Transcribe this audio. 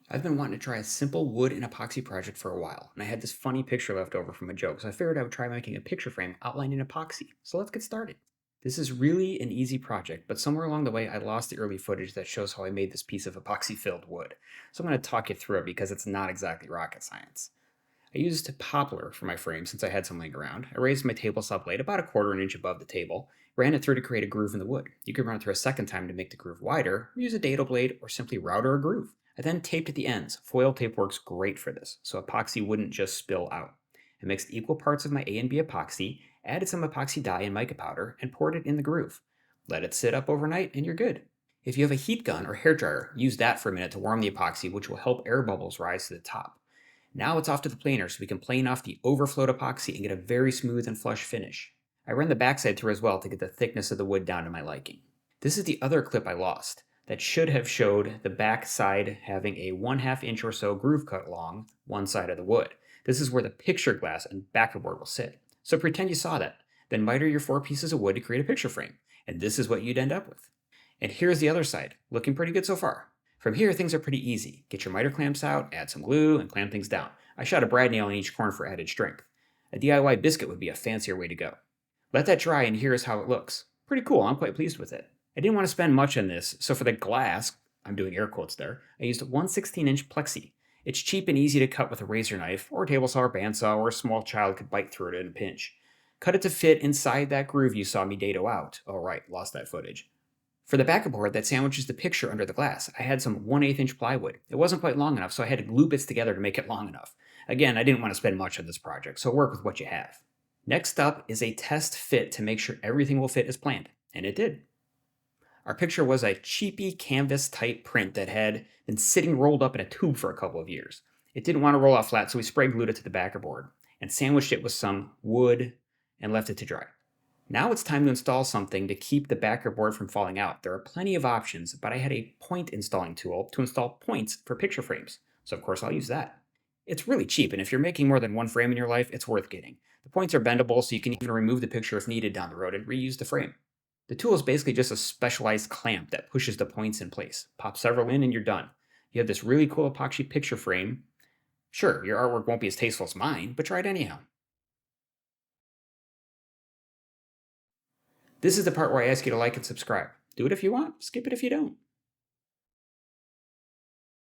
I've been wanting to try a simple wood and epoxy project for a while, and I had this funny picture left over from a joke, so I figured I would try making a picture frame outlined in epoxy. So let's get started. This is really an easy project, but somewhere along the way I lost the early footage that shows how I made this piece of epoxy-filled wood. So I'm going to talk you through it because it's not exactly rocket science. I used poplar for my frame since I had some laying around. I raised my table saw blade about a quarter an inch above the table, ran it through to create a groove in the wood. You could run it through a second time to make the groove wider, or use a dado blade, or simply router a groove. I then taped at the ends. Foil tape works great for this, so epoxy wouldn't just spill out. I mixed equal parts of my A and B epoxy, added some epoxy dye and mica powder, and poured it in the groove. Let it sit up overnight, and you're good. If you have a heat gun or hair dryer, use that for a minute to warm the epoxy, which will help air bubbles rise to the top. Now it's off to the planer so we can plane off the overflowed epoxy and get a very smooth and flush finish. I ran the backside through as well to get the thickness of the wood down to my liking. This is the other clip I lost that should have showed the back side having a 1/2 inch or so groove cut along one side of the wood. This is where the picture glass and backer board will sit. So pretend you saw that, then miter your 4 pieces of wood to create a picture frame, and this is what you'd end up with. And here's the other side, looking pretty good so far. From here, things are pretty easy. Get your miter clamps out, add some glue, and clamp things down. I shot a brad nail in each corner for added strength. A DIY biscuit would be a fancier way to go. Let that dry, and here's how it looks. Pretty cool, I'm quite pleased with it. I didn't want to spend much on this, so for the glass, I'm doing air quotes there, I used 1/16-inch plexi. It's cheap and easy to cut with a razor knife, or a table saw or bandsaw, or a small child could bite through it in a pinch. Cut it to fit inside that groove you saw me dado out. Oh right, lost that footage. For the backer board that sandwiches the picture under the glass, I had some 1/8 inch plywood. It wasn't quite long enough, so I had to glue bits together to make it long enough. Again, I didn't want to spend much on this project, so work with what you have. Next up is a test fit to make sure everything will fit as planned, and it did. Our picture was a cheapy canvas type print that had been sitting rolled up in a tube for a couple of years. It didn't want to roll out flat, so we spray glued it to the backer board and sandwiched it with some wood and left it to dry. Now it's time to install something to keep the backer board from falling out. There are plenty of options, but I had a point installing tool to install points for picture frames, so of course I'll use that. It's really cheap, and if you're making more than one frame in your life, it's worth getting. The points are bendable, so you can even remove the picture if needed down the road and reuse the frame. The tool is basically just a specialized clamp that pushes the points in place. Pop several in and you're done. You have this really cool epoxy picture frame. Sure, your artwork won't be as tasteful as mine, but try it anyhow. This is the part where I ask you to like and subscribe. Do it if you want, skip it if you don't.